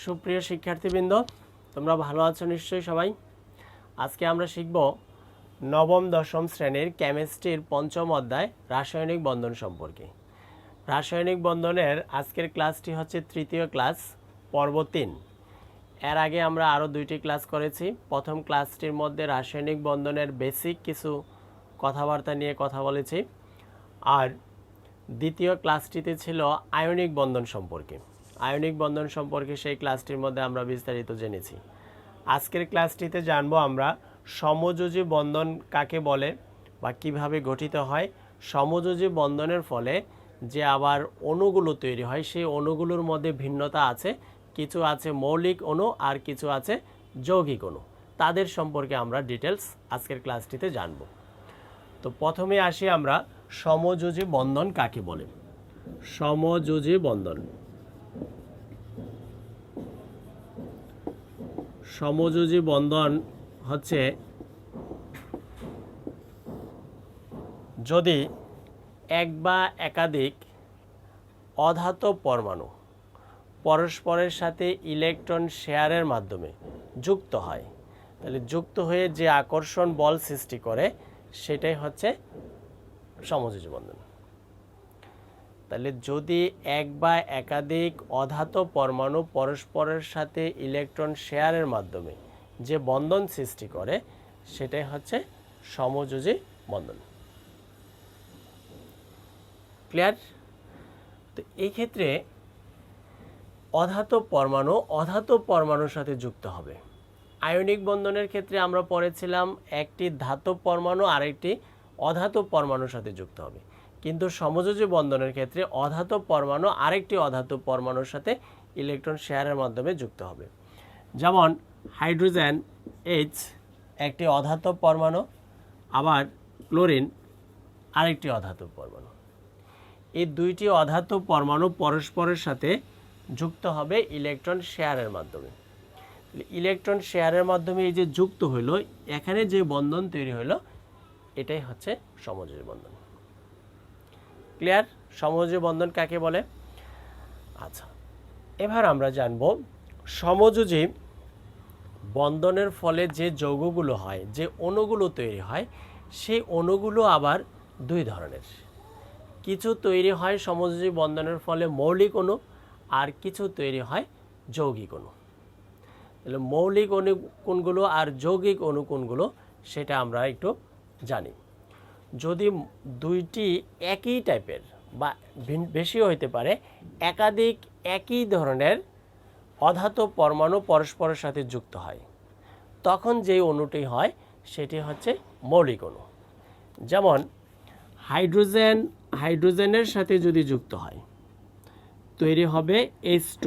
সুপ্রিয় শিক্ষার্থীবৃন্দ, তোমরা ভালো আছো নিশ্চয়ই সবাই। আজকে আমরা শিখব নবম দশম শ্রেণীর কেমিস্ট্রির পঞ্চম অধ্যায় রাসায়নিক বন্ধন সম্পর্কে। রাসায়নিক বন্ধনের আজকের ক্লাসটি হচ্ছে তৃতীয় ক্লাস, পর্ব 3। এর আগে আমরা আরও 2টি ক্লাস করেছি। প্রথম ক্লাসটির মধ্যে রাসায়নিক বন্ধনের বেসিক কিছু কথাবার্তা নিয়ে কথা বলেছি, আর দ্বিতীয় ক্লাসটিতে ছিল আয়নিক বন্ধন সম্পর্কে। আয়নিক বন্ধন সম্পর্কে সেই ক্লাসটির মধ্যে আমরা বিস্তারিত জেনেছি। আজকের ক্লাসটিতে জানবো আমরা সমযোজী বন্ধন কাকে বলে বা কিভাবে গঠিত হয়। সমযোজী বন্ধনের ফলে যে আবার অণুগুলো তৈরি হয়, সেই অণুগুলোর মধ্যে ভিন্নতা আছে, কিছু আছে মৌলিক অণু আর কিছু আছে যৌগিক অণু। তাদের সম্পর্কে আমরা ডিটেলস আজকের ক্লাসটিতে জানব। তো প্রথমে আসি আমরা সমযোজী বন্ধন কাকে বলে। সমযোজী বন্ধন, সমযোজী বন্ধন হচ্ছে যদি এক বা একাধিক অধাতব পরমাণু পরস্পরের সাথে ইলেকট্রন শেয়ারের মাধ্যমে যুক্ত হয়, তাহলে যুক্ত হয়ে যে আকর্ষণ বল সৃষ্টি করে সেটাই হচ্ছে সমযোজী বন্ধন। তাহলে যদি এক বা একাধিক অধাতব পরমাণু পরস্পরের সাথে ইলেকট্রন শেয়ারের মাধ্যমে যে বন্ধন সৃষ্টি করে সেটাই হচ্ছে সমযোজী বন্ধন। ক্লিয়ার? তো এই ক্ষেত্রে অধাতব পরমাণুর সাথে যুক্ত হবে। আয়নিক বন্ধনের ক্ষেত্রে আমরা পড়েছিলাম একটি ধাতব পরমাণু আরেকটি অধাতব পরমাণুর সাথে যুক্ত হবে, কিন্তু সমযোজী বন্ধনের ক্ষেত্রে অধাতব পরমাণু আরেকটি অধাতব পরমাণুর সাথে ইলেকট্রন শেয়ারের মাধ্যমে যুক্ত হবে। যেমন হাইড্রোজেন H একটি অধাতব পরমাণু, আবার ক্লোরিন আরেকটি অধাতব পরমাণু। এই দুইটি অধাতব পরমাণু পরস্পরের সাথে যুক্ত হবে ইলেকট্রন শেয়ারের মাধ্যমে। ইলেকট্রন শেয়ারের মাধ্যমে এই যে যুক্ত হইল, এখানে যে বন্ধন তৈরি হইল এটাই হচ্ছে সমযোজী বন্ধন। ক্লিয়ার? সমযোজী বন্ধন কাকে বলে? আচ্ছা, এবার আমরা জানব সমযোজী বন্ধনের ফলে যে যৌগগুলো হয়, যে অণুগুলো তৈরি হয়, সেই অণুগুলো আবার দুই ধরনের। কিছু তৈরি হয় সমযোজী বন্ধনের ফলে মৌলিক অণু, আর কিছু তৈরি হয় যৌগিক অণু। তাহলে মৌলিক অণু কোনগুলো আর যৌগিক অণু কোনগুলো সেটা আমরা একটু জানি। যদি দুইটি একই টাইপের বা বেশিও হইতে পারে একাধিক একই ধরনের অধাতব পরমাণু পরস্পরের সাথে যুক্ত হয়, তখন যে অণুটি হয় সেটি হচ্ছে মৌলিক অণু। যেমন হাইড্রোজেনের সাথে যদি যুক্ত হয় তৈরি হবে H2।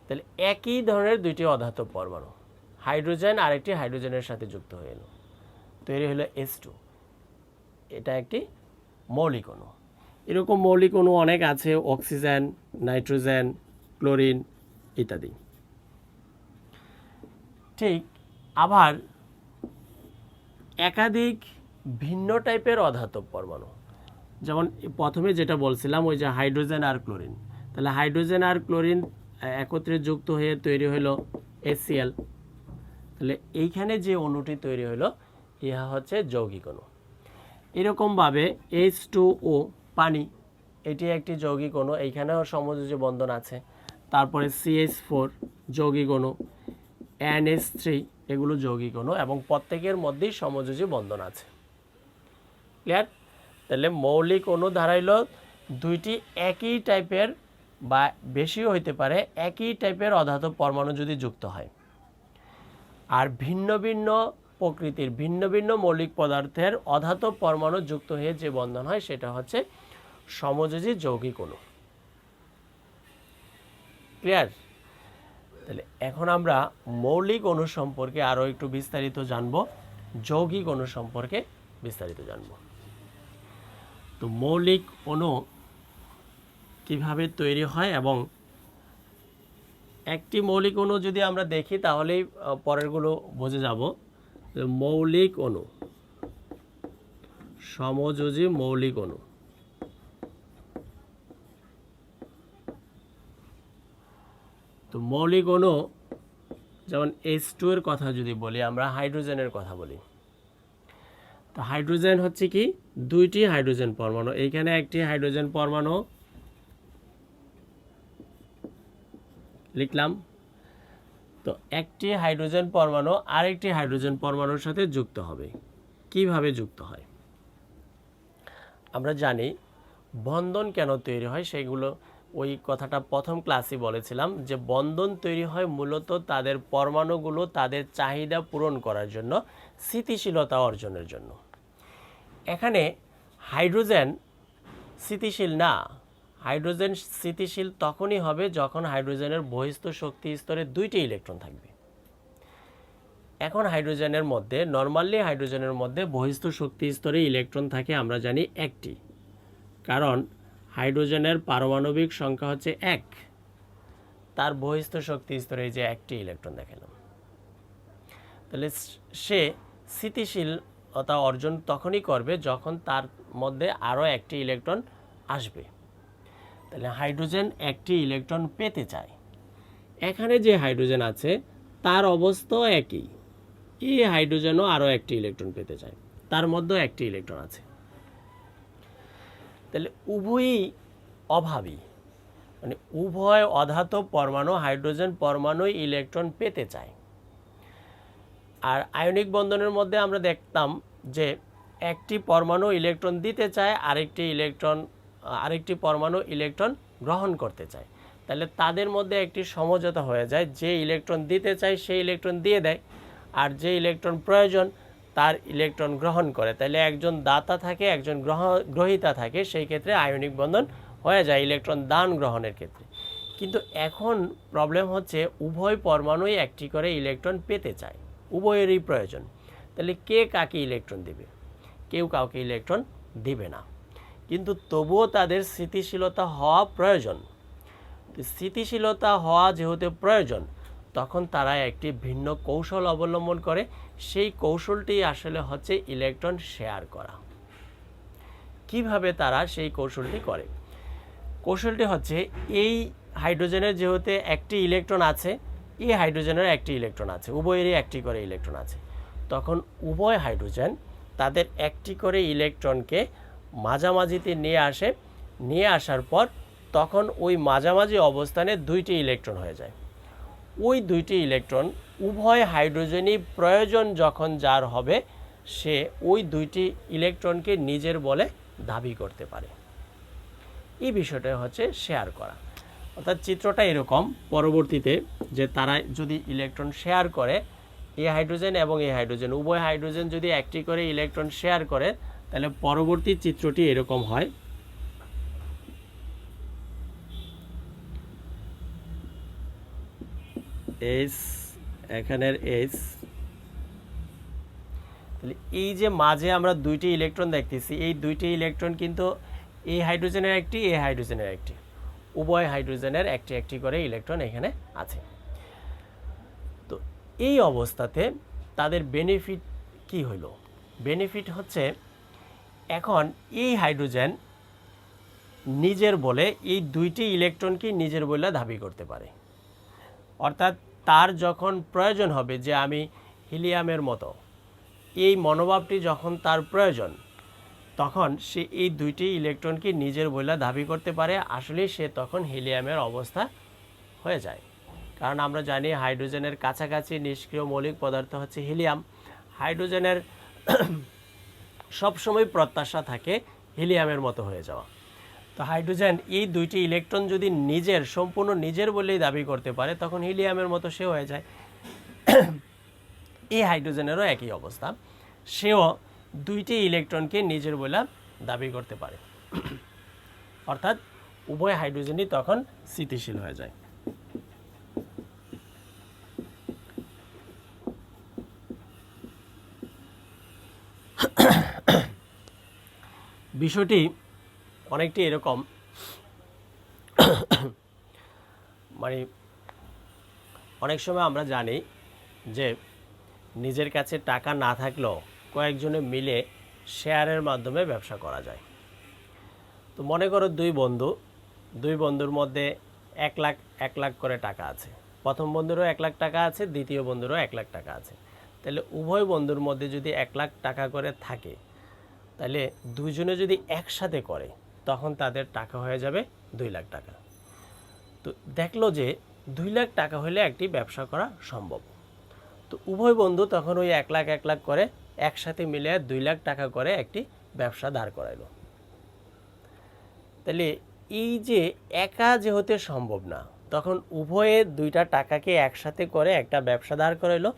তাহলে একই ধরনের দুইটি অধাতব পরমাণু, হাইড্রোজেন আরেকটি হাইড্রোজেনের সাথে যুক্ত হয়ে এলো, তৈরি হলো H2। এটা একটি মৌলিক অণু। এরকম মৌলিক অণু অনেক আছে, অক্সিজেন, নাইট্রোজেন, ক্লোরিন ইত্যাদি। ঠিক আবার একাধিক ভিন্ন টাইপের অধাতব পরমাণু, যেমন প্রথমে যেটা বলছিলাম ওই যে হাইড্রোজেন আর ক্লোরিন, তাহলে হাইড্রোজেন আর ক্লোরিন একত্রে যুক্ত হয়ে তৈরি হলো HCl। তাহলে এইখানে যে অণুটি তৈরি হলো ইহা হচ্ছে যৌগিক অণু। এরকমভাবে H2O পানি, এটি একটি যৌগিক অণু, এইখানেও সমযোজী বন্ধন আছে। তারপরে CH4 যৌগিক অণু, NH3 এগুলো যৌগিক অণু, এবং প্রত্যেকের মধ্যেই সমযোজী বন্ধন আছে। ক্লিয়ার? তাহলে মৌলিক অণু দাঁড়াইল দুইটি একই টাইপের বা বেশিও হইতে পারে একই টাইপের অধাতব পরমাণু যদি যুক্ত হয়, আর ভিন্ন ভিন্ন প্রকৃতির ভিন্ন ভিন্ন মৌলিক পদার্থের অধাতব পরমাণু যুক্ত হয়ে যে বন্ধন হয় সেটা হচ্ছে সমযোজী যৌগিক অণু। ক্লিয়ার? তাহলে এখন আমরা মৌলিক অণু সম্পর্কে আরও একটু বিস্তারিত জানব, যৌগিক অণু সম্পর্কে বিস্তারিত জানব। তো মৌলিক অণু কিভাবে তৈরি হয়, এবং একটি মৌলিক অণু যদি আমরা দেখি তাহলেই পরেরগুলো বুঝে যাব। মৌলিক অণু, সমযোজী মৌলিক অণু। তো মৌলিক অণু যেমন H2 এর কথা যদি বলি, আমরা হাইড্রোজেনের কথা বলি। তো হাইড্রোজেন হচ্ছে কি, দুইটি হাইড্রোজেন পরমাণু। এইখানে একটি হাইড্রোজেন পরমাণু লিখলাম। তো একটি হাইড্রোজেন পরমাণু আরেকটি হাইড্রোজেন পরমাণুর সাথে যুক্ত হবে। কিভাবে যুক্ত হয়? আমরা জানি বন্ধন কেন তৈরি হয় সেগুলো, ওই কথাটা প্রথম ক্লাসে বলেছিলাম যে বন্ধন তৈরি হয় মূলত তাদের পরমাণুগুলো তাদের চাহিদা পূরণ করার জন্য, স্থিতিশীলতা অর্জনের জন্য। এখানে হাইড্রোজেন স্থিতিশীল না। হাইড্রোজেন স্থিতিশীল তখনই হবে যখন হাইড্রোজেনের বহিস্থ শক্তি স্তরে দুইটি ইলেকট্রন থাকবে। এখন হাইড্রোজেনের মধ্যে, নরমালি হাইড্রোজেনের মধ্যে বহিস্থ শক্তি স্তরে ইলেকট্রন থাকে আমরা জানি একটি, কারণ হাইড্রোজেনের পারমাণবিক সংখ্যা হচ্ছে 1, তার বহিস্থ শক্তি স্তরে যে একটি ইলেকট্রন দেখালাম। তাহলে সে স্থিতিশীলতা অর্জন তখনই করবে যখন তার মধ্যে আরও একটি ইলেকট্রন আসবে। তাহলে হাইড্রোজেন একটি ইলেকট্রন পেতে চায়। এখানে যে হাইড্রোজেন আছে তার অবস্থাও একই, এই হাইড্রোজেনও আরও একটি ইলেকট্রন পেতে চায়, তার মধ্যেও একটি ইলেকট্রন আছে। তাহলে উভয়ই অভাবী, মানে উভয় অধাতব পরমাণু, হাইড্রোজেন পরমাণু ইলেকট্রন পেতে চায়। আর আয়নিক বন্ধনের মধ্যে আমরা দেখতাম যে একটি পরমাণু ইলেকট্রন দিতে চায়, আরেকটি পরমাণু ইলেকট্রন গ্রহণ করতে চায়। তাহলে তাদের মধ্যে একটি সমঝোতা হয়ে যায়, যে ইলেকট্রন দিতে চায় সেই ইলেকট্রন দিয়ে দেয়, আর যে ইলেকট্রন প্রয়োজন তার ইলেকট্রন গ্রহণ করে। তাহলে একজন দাতা থাকে, একজন গ্রহীতা থাকে, সেই ক্ষেত্রে আয়নিক বন্ধন হয়ে যায় ইলেকট্রন দান গ্রহণের ক্ষেত্রে। কিন্তু এখন প্রবলেম হচ্ছে উভয় পরমাণুই একটি করে ইলেকট্রন পেতে চায়, উভয়েরই প্রয়োজন। তাহলে কে কাকে ইলেকট্রন দিবে? কেউ কাউকে ইলেকট্রন দিবে না, কিন্তু তবুও তাদের স্থিতিশীলতা হওয়া প্রয়োজন। স্থিতিশীলতা হওয়া যেহেতু প্রয়োজন, তখন তারা একটি ভিন্ন কৌশল অবলম্বন করে। সেই কৌশলটি আসলে হচ্ছে ইলেকট্রন শেয়ার করা। কিভাবে তারা সেই কৌশলটি করে? কৌশলটি হচ্ছে, এই হাইড্রোজেনের যেহেতু একটি ইলেকট্রন আছে, এই হাইড্রোজেনের একটি ইলেকট্রন আছে, উভয়েরই একটি করে ইলেকট্রন আছে, তখন উভয় হাইড্রোজেন তাদের একটি করে ইলেকট্রনকে মাঝামাঝিতে নিয়ে আসার পর তখন ওই মাঝামাঝি অবস্থানে দুইটি ইলেকট্রন হয়ে যায়। ওই দুইটি ইলেকট্রন উভয় হাইড্রোজেনই প্রয়োজন যখন যার হবে, সে ওই দুইটি ইলেকট্রনকে নিজের বলে দাবি করতে পারে। এই বিষয়টা হচ্ছে শেয়ার করা। অর্থাৎ চিত্রটা এরকম পরবর্তীতে, যে তারা যদি ইলেকট্রন শেয়ার করে, এই হাইড্রোজেন এবং এই হাইড্রোজেন উভয় হাইড্রোজেন যদি একটি করে ইলেকট্রন শেয়ার করে, তাহলে পরবর্তী চিত্রটি এরকম হয়। এইচ, এখানের এইচ। তাহলে এই যে মাঝে আমরা দুইটি ইলেকট্রন দেখতেছি, এই দুইটি ইলেকট্রন কিন্তু এই হাইড্রোজেনের একটি, এই হাইড্রোজেনের একটি, উভয় হাইড্রোজেনের একটি একটি করে ইলেকট্রন এখানে আছে। তো এই অবস্থাতে তাদের বেনিফিট কি হইল? বেনিফিট হচ্ছে, এখন এই হাইড্রোজেন নিজের বলে এই দুইটি ইলেকট্রনকে নিজের বলে দাবি করতে পারে। অর্থাৎ তার যখন প্রয়োজন হবে যে আমি হিলিয়ামের মতো, এই মনোভাবটি যখন তার প্রয়োজন, তখন সে এই দুইটি ইলেকট্রনকে নিজের বলে দাবি করতে পারে। আসলে সে তখন হিলিয়ামের অবস্থা হয়ে যায়, কারণ আমরা জানি হাইড্রোজেনের কাছাকাছি নিষ্ক্রিয় মৌলিক পদার্থ হচ্ছে হিলিয়াম। হাইড্রোজেনের সবসময় প্রত্যাশা থাকে হিলিয়ামের মতো হয়ে যাওয়া। তো হাইড্রোজেন এই দুইটি ইলেকট্রন যদি সম্পূর্ণ নিজের বলেই দাবি করতে পারে, তখন হিলিয়ামের মতো সে হয়ে যায়। এই হাইড্রোজেনেরও একই অবস্থা, সেও দুইটি ইলেকট্রনকে নিজের বলে দাবি করতে পারে। অর্থাৎ উভয় হাইড্রোজেনই তখন স্থিতিশীল হয়ে যায়। বিষয়টি অনেকটি এরকম, মানে অনেক সময় আমরা জানি যে নিজের কাছে টাকা না থাকলেও কয়েকজনে মিলে শেয়ারের মাধ্যমে ব্যবসা করা যায়। তো মনে করো দুই বন্ধুর মধ্যে 1 লাখ 1,00,000 করে টাকা আছে, প্রথম বন্ধুরও 1,00,000 টাকা আছে, দ্বিতীয় বন্ধুরও 1,00,000 টাকা আছে। তাহলে উভয় বন্ধুর মধ্যে যদি 1,00,000 টাকা করে থাকে, তাহলে দুজনে যদি একসাথে করে তখন তাদের টাকা হয়ে যাবে 2,00,000 টাকা। তো দেখলো যে 2,00,000 টাকা হলে একটি ব্যবসা করা সম্ভব। তো উভয় বন্ধু তখন ওই 1,00,000 করে একসাথে মিলে 2,00,000 টাকা করে একটি ব্যবসা দাঁড় করাইলো। তাহলে এই যে একা যেহেতু সম্ভব না, তখন উভয়ে দুইটা টাকাকে একসাথে করে একটা ব্যবসা দাঁড় করাইলো,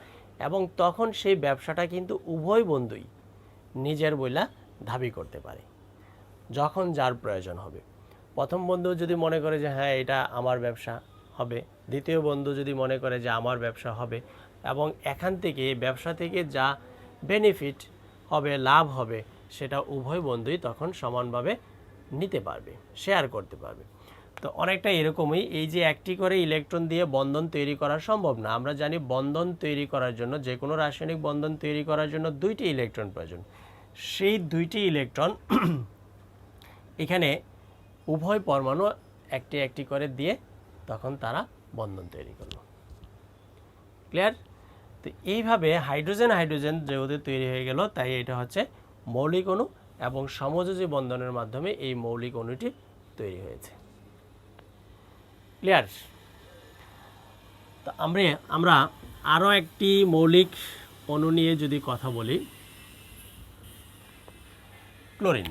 এবং তখন সেই ব্যবসাটা কিন্তু উভয় বন্ধুই নিজের বইলা দাবি করতে পারে যখন যার প্রয়োজন হবে। প্রথম বন্ধু যদি মনে করে যে হ্যাঁ এটা আমার ব্যবসা হবে, দ্বিতীয় বন্ধু যদি মনে করে যে আমার ব্যবসা হবে, এবং এখান থেকে এই ব্যবসা থেকে যা বেনিফিট হবে, লাভ হবে, সেটা উভয় বন্ধুই তখন সমানভাবে নিতে পারবে, শেয়ার করতে পারবে। তো অনেকটা এরকমই, এই যে একটি করে ইলেকট্রন দিয়ে বন্ধন তৈরি করা সম্ভব না। আমরা জানি বন্ধন তৈরি করার জন্য, যে কোনো রাসায়নিক বন্ধন তৈরি করার জন্য 2টি ইলেকট্রন প্রয়োজন। সেই 2টি ইলেকট্রন এখানে উভয় পরমাণু একটি একটি করে দিয়ে তখন তারা বন্ধন তৈরি করলো। ক্লিয়ার? তো এইভাবে হাইড্রোজেন হাইড্রোজেন যেহেতু তৈরি হয়ে গেল, তাই এটা হচ্ছে মৌলিক অণু, এবং সমযোজী বন্ধনের মাধ্যমে এই মৌলিক অণুটি তৈরি হয়েছে। ক্লিয়ার? তো আমরা আরও একটি মৌলিক অণু নিয়ে যদি কথা বলি, ক্লোরিন।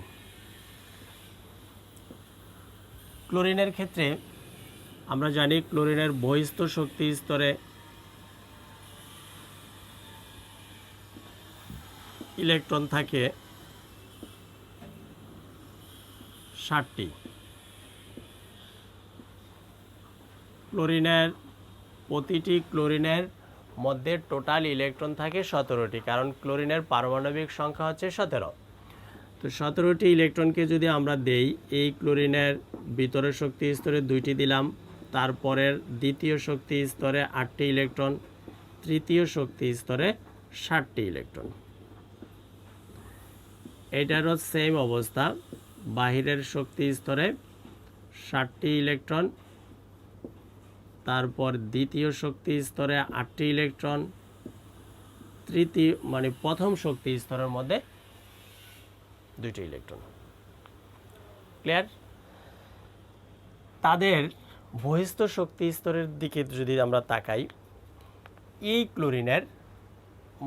ক্লোরিনের ক্ষেত্রে আমরা জানি ক্লোরিনের বহিস্থ শক্তি স্তরে ইলেকট্রন থাকে 60টি। ক্লোরিনের প্রতিটি ক্লোরিনের মধ্যে টোটাল ইলেকট্রন থাকে 17টি, কারণ ক্লোরিনের পারমাণবিক সংখ্যা হচ্ছে 17। তো 17টি ইলেকট্রনকে যদি আমরা দেই, এই ক্লোরিনের ভিতরের শক্তি স্তরে 2টি দিলাম, তারপরের দ্বিতীয় শক্তি স্তরে 8টি ইলেকট্রন, তৃতীয় শক্তি স্তরে 60টি ইলেকট্রন। এটারও সেম অবস্থা, বাহিরের শক্তি স্তরে 60টি ইলেকট্রন, তারপর দ্বিতীয় শক্তি স্তরে 8টি ইলেকট্রন, তৃতীয় প্রথম শক্তি স্তরের মধ্যে 2টি ইলেকট্রন। ক্লিয়ার? তাদের বহিস্থ শক্তি স্তরের দিকে যদি আমরা তাকাই, এই ক্লোরিনের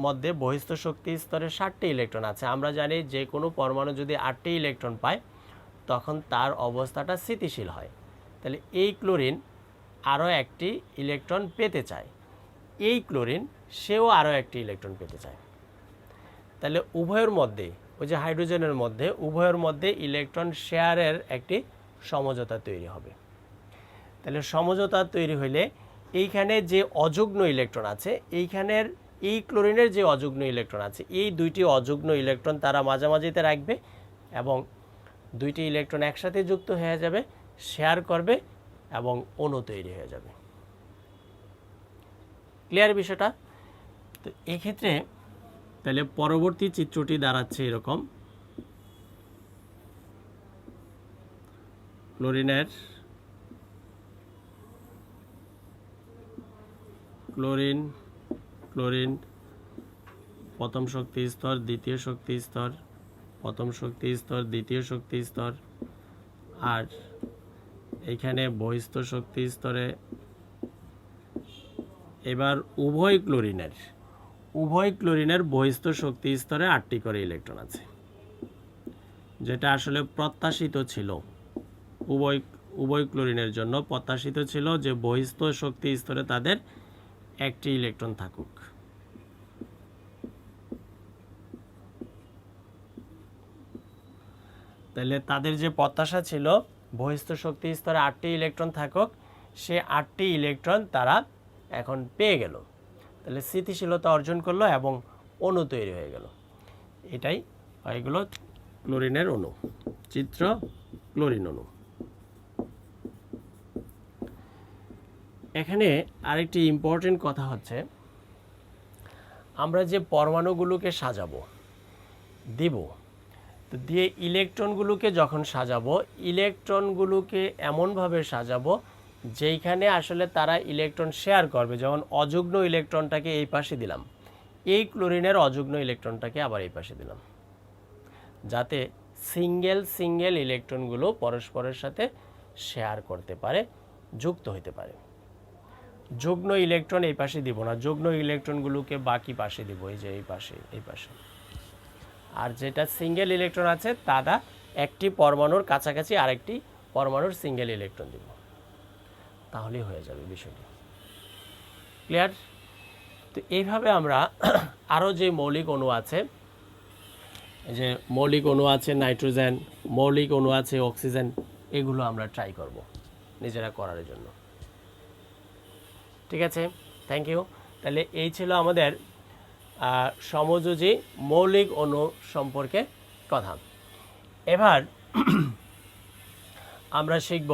মধ্যে বহিস্থ শক্তি স্তরে 60টি ইলেকট্রন আছে। আমরা জানি যে কোনো পরমাণু যদি 8টি ইলেকট্রন পায় তখন তার অবস্থাটা স্থিতিশীল হয়। তাহলে এই ক্লোরিন আরও একটি ইলেকট্রন পেতে চায়, এই ক্লোরিন সেও আরও একটি ইলেকট্রন পেতে চায়। তাহলে উভয়ের মধ্যে, ওই যে হাইড্রোজেনের মধ্যে, উভয়ের মধ্যে ইলেকট্রন শেয়ারের একটি সমঝোতা তৈরি হবে। তাহলে সমঝোতা তৈরি হইলে এইখানে যে অযুগ্ম ইলেকট্রন আছে, এই ক্লোরিনের যে অযুগ্ম ইলেকট্রন আছে, এই 2টি অযুগ্ম ইলেকট্রন তারা মাঝামাঝিতে রাখবে, এবং 2টি ইলেকট্রন একসাথে যুক্ত হয়ে যাবে, শেয়ার করবে, এবং অণু তৈরি হয়ে যাবে। ক্লিয়ার বিষয়টা? তো এক্ষেত্রে তাহলে পরবর্তী চিত্রটি দাঁড়াচ্ছে এরকম, ক্লোরিন প্রথম শক্তি স্তর, দ্বিতীয় শক্তি স্তর, প্রথম শক্তি স্তর, দ্বিতীয় শক্তি স্তর, আর এখানে বহিস্থ শক্তি স্তরে এবার উভয় ক্লোরিনের বহিস্থ শক্তি স্তরে 8টি করে ইলেকট্রন আছে, যেটা আসলে প্রত্যাশিত ছিল। উভয় ক্লোরিনের জন্য প্রত্যাশিত ছিল যে বহিস্থ শক্তি স্তরে তাদের একটি ইলেকট্রন থাকুক। তাহলে তাদের যে প্রত্যাশা ছিল বহিস্থ শক্তি স্তরে 8টি ইলেকট্রন থাকুক, সে 8টি ইলেকট্রন তারা এখন পেয়ে গেল। তাহলে স্থিতিশীলতা অর্জন করলো এবং অণু তৈরি হয়ে গেল। এটাই হয়ে গেল ক্লোরিনের অণু। চিত্র ক্লোরিন অণু। এখানে আরেকটি ইম্পর্টেন্ট কথা হচ্ছে, আমরা যে পরমাণুগুলোকে সাজাবো, দিব, তো দিয়ে ইলেকট্রনগুলোকে যখন সাজাবো, ইলেকট্রনগুলোকে এমনভাবে সাজাবো যেইখানে আসলে তারা ইলেকট্রন শেয়ার করবে, যেমন অযুগ্ম ইলেকট্রনটাকে এই পাশে দিলাম, এই ক্লোরিনের অযুগ্ম ইলেকট্রনটাকে আবার এই পাশে দিলাম, যাতে সিঙ্গেল সিঙ্গেল ইলেকট্রনগুলো পরস্পরের সাথে শেয়ার করতে পারে, যুক্ত হতে পারে। যুগ্ম ইলেকট্রন এই পাশে দিব না, যুগ্ম ইলেকট্রনগুলোকে বাকি পাশে দিব, এই যে এই পাশে, এই পাশে। আর যেটা সিঙ্গেল ইলেকট্রন আছে তারা একটি পরমাণুর কাছাকাছি আরেকটি পরমাণুর সিঙ্গেল ইলেকট্রন দিব, তাহলেই হয়ে যাবে বিষয়টি। ক্লিয়ার? তো এইভাবে আমরা আরও যে মৌলিক অণু আছে, যে মৌলিক অণু আছে নাইট্রোজেন, মৌলিক অণু আছে অক্সিজেন, এগুলো আমরা ট্রাই করব নিজেরা করার জন্য। ঠিক আছে, থ্যাংক ইউ। তাহলে এই ছিল আমাদের সমযোজী মৌলিক অণু সম্পর্কে কথা। এবার আমরা শিখব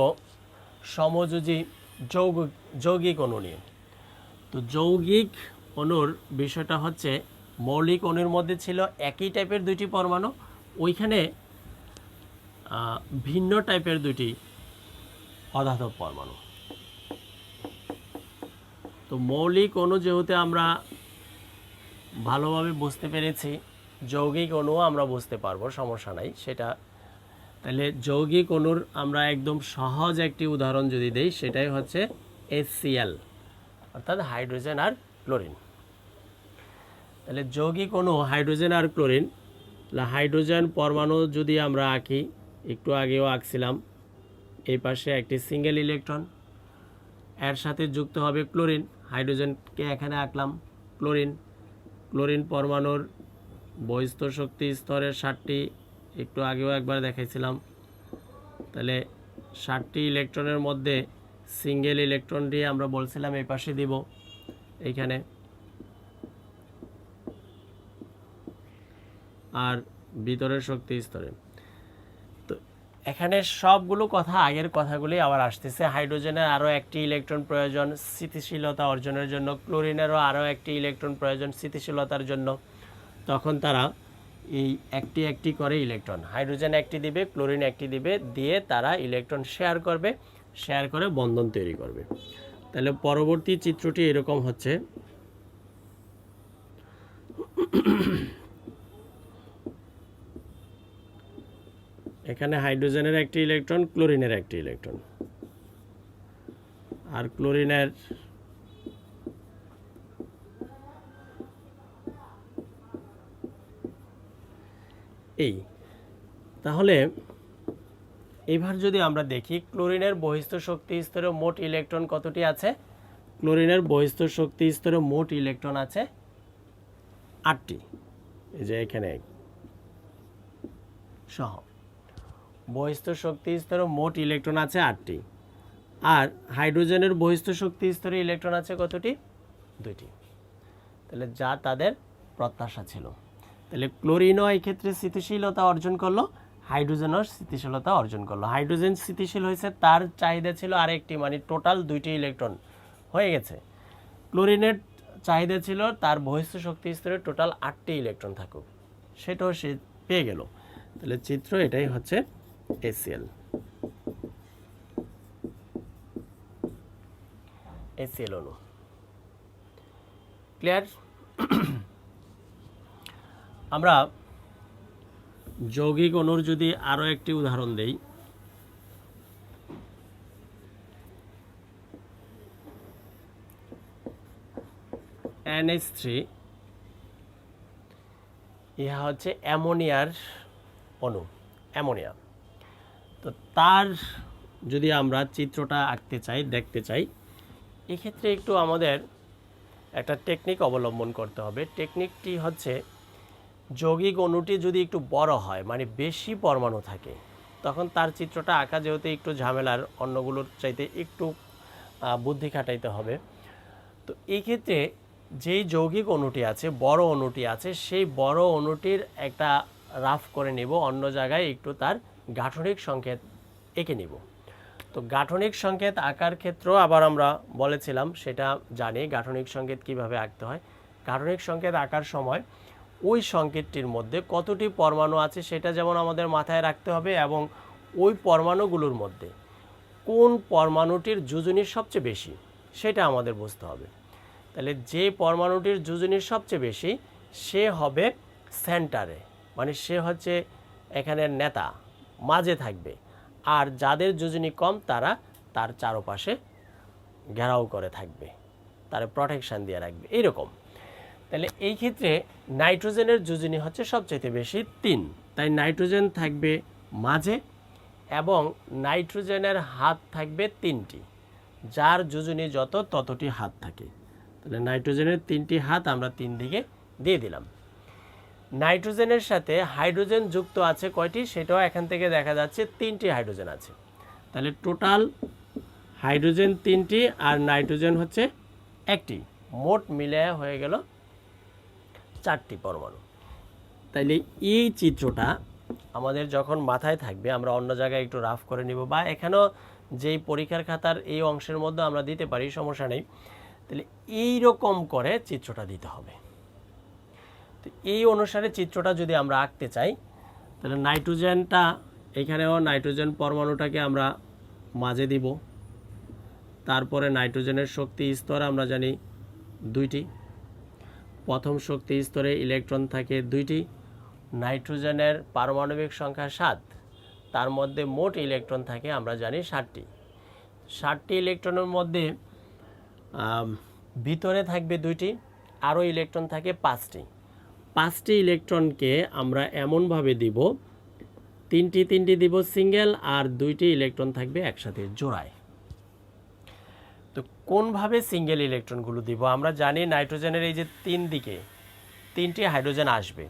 সমযোজী যৌগিক অণু নিয়ে। তো যৌগিক অণুর বিষয়টা হচ্ছে, মৌলিক অণুর মধ্যে ছিল একই টাইপের দুইটি পরমাণু, ওইখানে ভিন্ন টাইপের দুইটি অধাতব পরমাণু। তো মৌলিক অণু যেহেতু আমরা ভালোভাবে বুঝতে পেরেছি, যৌগিক অণুও আমরা বুঝতে পারবো, সমস্যা নাই সেটা। তাহলে যৌগিক অণুর আমরা একদম সহজ একটি উদাহরণ যদি দেই, সেটাই হচ্ছে HCl, অর্থাৎ হাইড্রোজেন আর ক্লোরিন। তাহলে যৌগিক অণু হাইড্রোজেন আর ক্লোরিন, হাইড্রোজেন পরমাণু যদি আমরা আঁকি, একটু আগেও আঁকছিলাম, এই পাশে একটি সিঙ্গেল ইলেকট্রন, এর সাথে যুক্ত হবে ক্লোরিন, হাইড্রোজেনকে এখানে আঁকলাম, ক্লোরিন। ক্লোরিন পরমাণুর বহিস্থ শক্তি স্তরের 7টি, একটু আগেও একবার দেখাইছিলাম। তাহলে 7টি ইলেকট্রনের মধ্যে সিঙ্গেল ইলেকট্রনটি আমরা বলছিলাম এই পাশে দিব, এইখানে। আর ভিতরের শক্তি স্তরে তো এখানে সবগুলো কথা আগের কথাগুলি আবার আসতেছে। হাইড্রোজেনের আরও একটি ইলেকট্রন প্রয়োজন স্থিতিশীলতা অর্জনের জন্য, ক্লোরিনেরও আরও একটি ইলেকট্রন প্রয়োজন স্থিতিশীলতার জন্য। তখন তারা এই একটি একটি করে ইলেকট্রন, হাইড্রোজেন একটি দিবে, ক্লোরিন একটি দিবে, দিয়ে তারা ইলেকট্রন শেয়ার করবে, শেয়ার করে বন্ধন তৈরি করবে। তাহলে পরবর্তী চিত্রটি এরকম হচ্ছে। এখানে হাইড্রোজেনের একটি ইলেকট্রন, ক্লোরিনের একটি ইলেকট্রন, আর ক্লোরিনের এই। তাহলে এবার যদি আমরা দেখি ক্লোরিনের বহিস্থ শক্তি স্তরে মোট ইলেকট্রন কতটি আছে, ক্লোরিনের বহিস্থ শক্তি স্তরে মোট ইলেকট্রন আছে 8টি, এই যে এখানে সহ বহিস্থ শক্তি স্তরে মোট ইলেকট্রন আছে 8টি। আর হাইড্রোজেনের বহিস্থ শক্তি স্তরে ইলেকট্রন আছে কতটি? 2টি। তাহলে যা তাদের প্রত্যাশা ছিল। তাহলে ক্লোরিনও এই ক্ষেত্রে স্থিতিশীলতা অর্জন করলো, হাইড্রোজেনও স্থিতিশীলতা অর্জন করলো। হাইড্রোজেন স্থিতিশীল হয়েছে, তার চাহিদা ছিল আরেকটি, মানে টোটাল 2টি ইলেকট্রন হয়ে গেছে। ক্লোরিনের চাহিদা ছিল তার বহিস্থ শক্তি স্তরে টোটাল 8টি ইলেকট্রন থাকুক, সেটাও সে পেয়ে গেল। তাহলে চিত্র এটাই হচ্ছে HCl। HCl অণু। ক্লিয়ার? আমরা যৌগিক অণুর যদি আরো একটি উদাহরণ দেই, NH3, ইহা হচ্ছে অ্যামোনিয়ার অণু, অ্যামোনিয়া। তো তার যদি আমরা চিত্রটা আঁকতে চাই, দেখতে চাই, এক্ষেত্রে একটু আমাদের একটা টেকনিক অবলম্বন করতে হবে। টেকনিকটি হচ্ছে, যৌগিক অণুটি যদি একটু বড় হয়, মানে বেশি পরমাণু থাকে, তখন তার চিত্রটা আঁকা যেহেতু একটু ঝামেলার, অন্যগুলোর চাইতে একটু বুদ্ধি খাটাইতে হবে। তো এই ক্ষেত্রে যেই যৌগিক অণুটি আছে, বড় অণুটি আছে, সেই বড় অণুটির একটা রাফ করে নেব, অন্য জায়গায় একটু তার গাঠনিক সংকেত এঁকে নিব। তো গাঠনিক সংকেত আঁকার ক্ষেত্রেও আবার আমরা বলেছিলাম, সেটা জানি গাঠনিক সংকেত কিভাবে আঁকতে হয়। গাঠনিক সংকেত আঁকার সময় ওই সংকেতটির মধ্যে কতটি পরমাণু আছে সেটা যেমন আমাদের মাথায় রাখতে হবে, এবং ওই পরমাণুগুলোর মধ্যে কোন পরমাণুটির যোজনী সবচেয়ে বেশি সেটা আমাদের বুঝতে হবে। তাহলে যে পরমাণুটির যোজনী সবচেয়ে বেশি সে হবে সেন্টারে, মানে সে হচ্ছে এখানের নেতা, মাঝে থাকবে। আর যাদের যোজনী কম তারা তার চারপাশে ঘেরাও করে থাকবে, তার প্রোটেকশন দিয়ে রাখবে, এইরকম। তাহলে এই ক্ষেত্রে নাইট্রোজেনের যোজনী হচ্ছে সবচেয়ে বেশি 3, তাই নাইট্রোজেন থাকবে মাঝে এবং নাইট্রোজেনের হাত থাকবে 3টি, যার যোজনী যত ততটি হাত থাকে। তাহলে নাইট্রোজেনের 3টি হাত আমরা 3 দিকে দিয়ে দিলাম। নাইট্রোজেনের সাথে হাইড্রোজেন যুক্ত আছে কয়টি সেটাও এখান থেকে দেখা যাচ্ছে 3টি হাইড্রোজেন আছে। তাহলে টোটাল হাইড্রোজেন 3টি আর নাইট্রোজেন হচ্ছে 1টি, মোট মিলে হয়ে গেল 4টি পরমাণু। তাইলে এই চিত্রটা আমাদের যখন মাথায় থাকবে, আমরা অন্য জায়গায় একটু রাফ করে নিব বা এখানেও যেই পরীক্ষার খাতার এই অংশের মধ্যে আমরা দিতে পারি, সমস্যা নেই। তাহলে এই রকম করে চিত্রটা দিতে হবে। তো এই অনুসারে চিত্রটা যদি আমরা আঁকতে চাই, তাহলে নাইট্রোজেনটা এখানেও নাইট্রোজেন পরমাণুটাকে আমরা মাঝে দিব। তারপরে নাইট্রোজেনের শক্তি স্তর আমরা জানি 2টি, প্রথম শক্তি স্তরে ইলেকট্রন থাকে 2টি। নাইট্রোজেনের পারমাণবিক সংখ্যা 7, তার মধ্যে মোট ইলেকট্রন থাকে আমরা জানি 7টি। 7টি ইলেকট্রনের মধ্যে ভিতরে থাকবে 2টি, আরও ইলেকট্রন থাকে 5টি। 5টি ইলেকট্রনকে আমরা এমনভাবে দিব, 3টি দিব সিঙ্গেল আর 2টি ইলেকট্রন থাকবে একসাথে জোড়ায়। তো কোনভাবে সিঙ্গেল ইলেকট্রনগুলো দিব? আমরা জানি নাইট্রোজেনের এই যে 3 দিকে 3টি হাইড্রোজেন আসবে,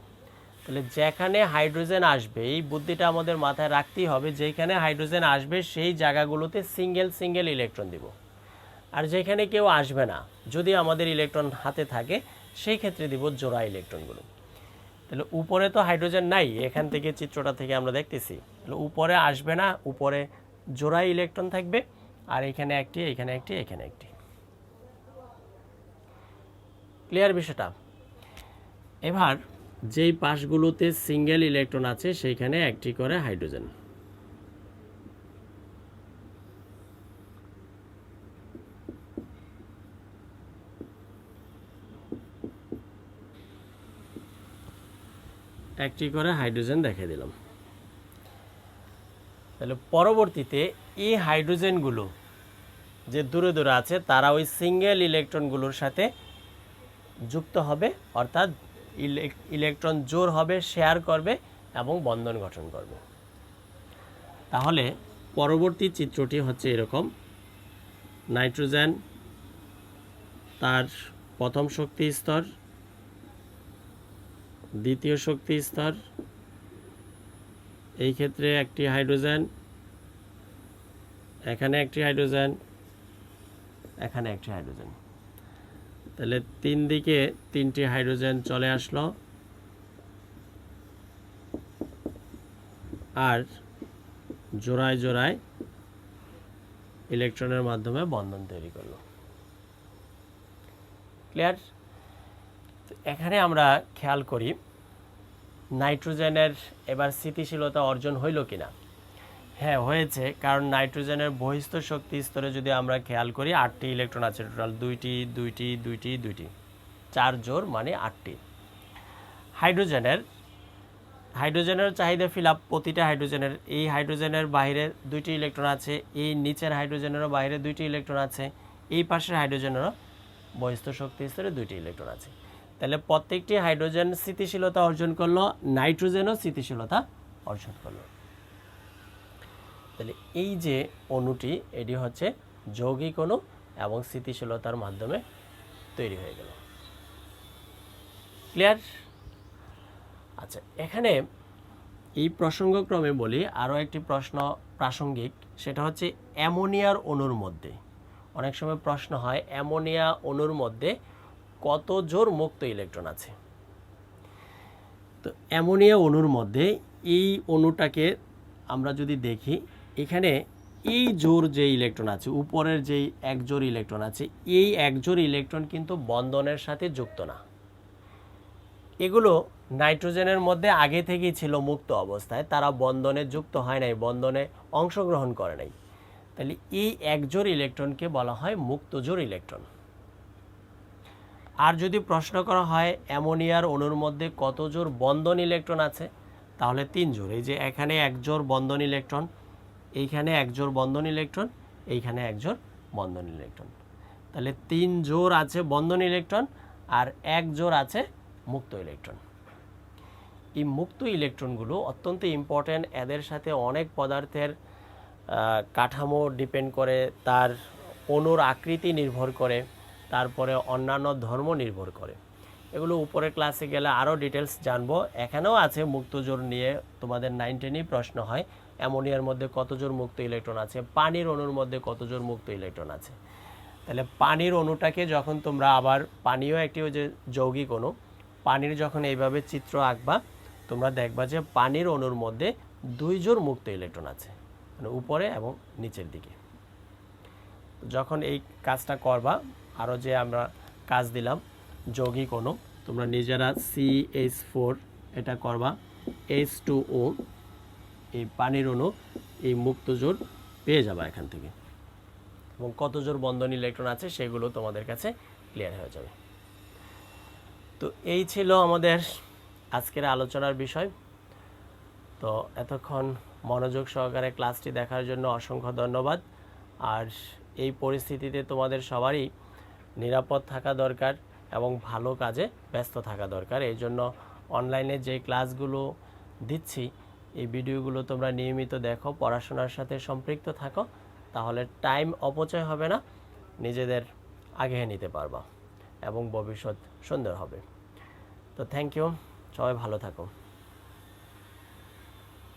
তাহলে যেখানে হাইড্রোজেন আসবে এই বুদ্ধিটা আমাদের মাথায় রাখতেই হবে, যেখানে হাইড্রোজেন আসবে সেই জায়গাগুলোতে সিঙ্গেল ইলেকট্রন দিব। আর যেখানে কেউ আসবে না, যদি আমাদের ইলেকট্রন হাতে থাকে, সেই ক্ষেত্রে দিব জোড়া ইলেকট্রনগুলো। তাহলে উপরে তো হাইড্রোজেন নাই, এখান থেকে চিত্রটা থেকে আমরা দেখতেছি, তাহলে উপরে আসবে না, উপরে জোড়া ইলেকট্রন থাকবে, আর এখানে একটি, এখানে একটি, এখানে একটি। ক্লিয়ার বিষয়টা? এবার যেই পাশগুলোতে সিঙ্গেল ইলেকট্রন আছে সেইখানে একটি করে হাইড্রোজেন। একটি করে হাইড্রোজেন দেখিয়ে দিলাম। তাহলে পরবর্তীতে এই হাইড্রোজেনগুলো যে দূরে দূরে আছে তারা ওই সিঙ্গেল ইলেকট্রনগুলোর সাথে যুক্ত হবে, অর্থাৎ ইলেকট্রন জোড় হবে, শেয়ার করবে এবং বন্ধন গঠন করবে। তাহলে পরবর্তী চিত্রটি হচ্ছে এরকম। নাইট্রোজেন তার প্রথম শক্তি স্তর, দ্বিতীয় শক্তি স্তর, এই ক্ষেত্রে একটি হাইড্রোজেন, এখানে একটি হাইড্রোজেন, এখানে একটি হাইড্রোজেন। তাহলে 3 দিকে 3টি হাইড্রোজেন চলে আসলো, আর জোড়ায় জোড়ায় ইলেকট্রনের মাধ্যমে বন্ধন তৈরি করলো। ক্লিয়ার? এখানে আমরা খেয়াল করি নাইট্রোজেনের এবার স্থিতিশীলতা অর্জন হইল কিনা। হ্যাঁ, হয়েছে, কারণ নাইট্রোজেনের বহিস্থ শক্তি স্তরে যদি আমরা খেয়াল করি 8টি ইলেকট্রন আছে, টোটাল 2টি 2টি 2টি 2টি, 4 জোড় মানে 8টি। হাইড্রোজেনের চাহিদা ফিল আপ প্রতিটা হাইড্রোজেনের, এই হাইড্রোজেনের বাইরে 2টি ইলেকট্রন আছে, এই নিচের হাইড্রোজেনেরও বাইরে 2টি ইলেকট্রন আছে, এই পাশের হাইড্রোজেনেরও বহিস্থ শক্তি স্তরে 2টি ইলেকট্রন আছে। তাহলে প্রত্যেকটি হাইড্রোজেন স্থিতিশীলতা অর্জন করলো, নাইট্রোজেনও স্থিতিশীলতা অর্জন করলো। তাহলে এই যে অণুটি, এটি হচ্ছে যৌগিক অণু এবং স্থিতিশীলতার মাধ্যমে তৈরি হয়ে গেল। ক্লিয়ার? আচ্ছা, এখানে এই প্রসঙ্গক্রমে বলি আরও একটি প্রশ্ন প্রাসঙ্গিক, সেটা হচ্ছে অ্যামোনিয়ার অণুর মধ্যে অনেক সময় প্রশ্ন হয় অ্যামোনিয়া অণুর মধ্যে কত জোড় মুক্ত ইলেকট্রন আছে। তো অ্যামোনিয়া অণুর মধ্যে এই অণুটাকে আমরা যদি দেখি, এখানে এই জোড় যে ইলেকট্রন আছে, উপরের যেই এক জোড় ইলেকট্রন আছে, এই এক জোড় ইলেকট্রন কিন্তু বন্ধনের সাথে যুক্ত না। এগুলো নাইট্রোজেনের মধ্যে আগে থেকেই ছিল মুক্ত অবস্থায়, তারা বন্ধনে যুক্ত হয় নাই, বন্ধনে অংশগ্রহণ করে নাই। তাহলে এই একজোড় ইলেকট্রনকে বলা হয় মুক্তজোড় ইলেকট্রন। আর যদি প্রশ্ন করা হয় অ্যামোনিয়ার অণুর মধ্যে কত জোড় বন্ধন ইলেকট্রন আছে, তাহলে 3 জোড়। এই যে এখানে এক জোড় বন্ধন ইলেকট্রন, এইখানে এক জোড় বন্ধন ইলেকট্রন, এইখানে এক জোড় বন্ধন ইলেকট্রন। তাহলে 3 জোড় আছে বন্ধন ইলেকট্রন আর এক জোড় আছে মুক্ত ইলেকট্রন। এই মুক্ত ইলেকট্রনগুলো অত্যন্ত ইম্পর্ট্যান্ট। এদের সাথে অনেক পদার্থের কাঠামো ডিপেন্ড করে, তার অণুর আকৃতি নির্ভর করে, তারপরে অন্যান্য ধর্ম নির্ভর করে। এগুলো উপরের ক্লাসে গেলে আরও ডিটেলস জানবো। এখানেও আছে মুক্ত জোড় নিয়ে তোমাদের 9, 10-ই প্রশ্ন হয়। অ্যামোনিয়ার মধ্যে কত জোড় মুক্ত ইলেকট্রন আছে, পানির অণুর মধ্যে কত জোড় মুক্ত ইলেকট্রন আছে। তাহলে পানির অণুটাকে যখন তোমরা আবার, পানিও একটি ওই যে যৌগিক অণু, পানির যখন এইভাবে চিত্র আঁকবা তোমরা দেখবা যে পানির অণুর মধ্যে 2 জোড় মুক্ত ইলেকট্রন আছে, মানে উপরে এবং নিচের দিকে। যখন এই কাজটা করবা, আরও যে আমরা কাজ দিলাম যৌগিক অণু, তোমরা নিজেরা CH4 এটা করবা, H2O, এই পানির অণু, এই মুক্ত জোড় পেয়ে যাবা এখান থেকে, এবং কত জোড় বন্ধন ইলেকট্রন আছে সেগুলো তোমাদের কাছে ক্লিয়ার হয়ে যাবে। তো এই ছিল আমাদের আজকের আলোচনার বিষয়। তো এতক্ষণ মনোযোগ সহকারে ক্লাসটি দেখার জন্য অসংখ্য ধন্যবাদ। আর এই পরিস্থিতিতে তোমাদের সবারই নিরাপদ থাকা দরকার এবং ভালো কাজে ব্যস্ত থাকা দরকার। এই জন্য অনলাইনে যে ক্লাসগুলো দিচ্ছি, এই ভিডিওগুলো তোমরা নিয়মিত দেখো, পড়াশোনার সাথে সম্পৃক্ত থাকো, তাহলে টাইম অপচয় হবে না, নিজেদের আগিয়ে নিতে পারবা এবং ভবিষ্যৎ সুন্দর হবে। তো থ্যাংক ইউ, সবাই ভালো থাকো।